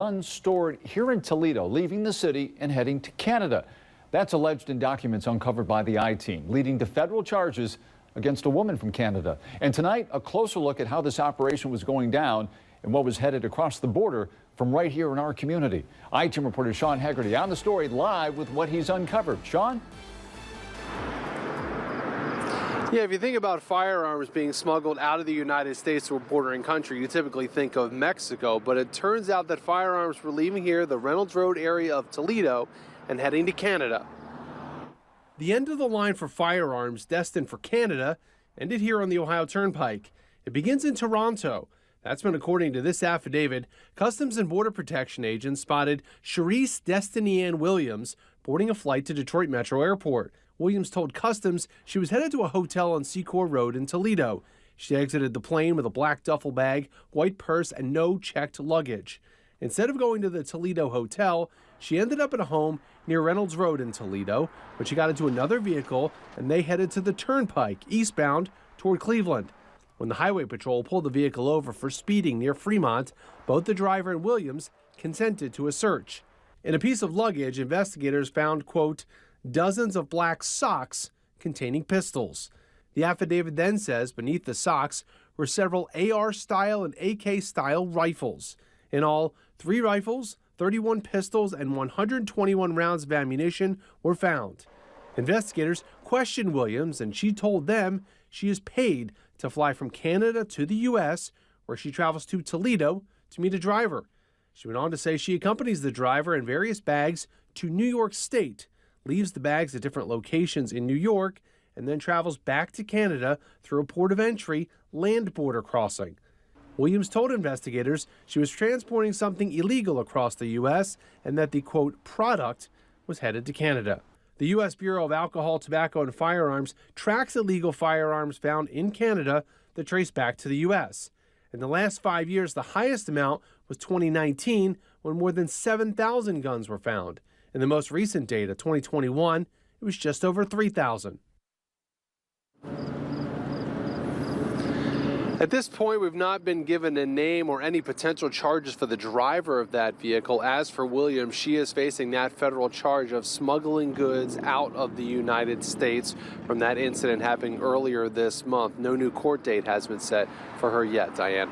Guns stored here in Toledo, leaving the city and heading to Canada. That's alleged in documents uncovered by the I-Team, leading to federal charges against a woman from Canada. And tonight, a closer look at how this operation was going down and what was headed across the border from right here in our community. I-Team reporter Sean Haggerty on the story live with what he's uncovered. Sean? Yeah, if you think about firearms being smuggled out of the United States to a bordering country, you typically think of Mexico, but it turns out that firearms were leaving here, the Reynolds Road area of Toledo, and heading to Canada. The end of the line for firearms destined for Canada ended here on the Ohio Turnpike. It begins in Toronto. That's when, according to this affidavit, Customs and Border Protection agents spotted Charisse Destiny Ann Williams boarding a flight to Detroit Metro Airport. Williams told Customs she was headed to a hotel on Secor Road in Toledo. She exited the plane with a black duffel bag, white purse, and no checked luggage. Instead of going to the Toledo hotel, she ended up at a home near Reynolds Road in Toledo, when she got into another vehicle and they headed to the Turnpike eastbound toward Cleveland. When the highway patrol pulled the vehicle over for speeding near Fremont, both the driver and Williams consented to a search. In a piece of luggage, investigators found, quote, dozens of black socks containing pistols. The affidavit then says beneath the socks were several AR-style and AK-style rifles. In all, 3 rifles, 31 pistols, and 121 rounds of ammunition were found. Investigators questioned Williams, and she told them she is paid to fly from Canada to the U.S., where she travels to Toledo to meet a driver. She went on to say she accompanies the driver in various bags to New York State, leaves the bags at different locations in New York, and then travels back to Canada through a port of entry land border crossing. Williams told investigators she was transporting something illegal across the U.S. and that the, quote, product was headed to Canada. The U.S. Bureau of Alcohol, Tobacco, and Firearms tracks illegal firearms found in Canada that trace back to the U.S. In the last 5 years, the highest amount was 2019, when more than 7,000 guns were found. In the most recent data, 2021, it was just over 3,000. At this point, we've not been given a name or any potential charges for the driver of that vehicle. As for Williams, she is facing that federal charge of smuggling goods out of the United States from that incident happening earlier this month. No new court date has been set for her yet, Diane.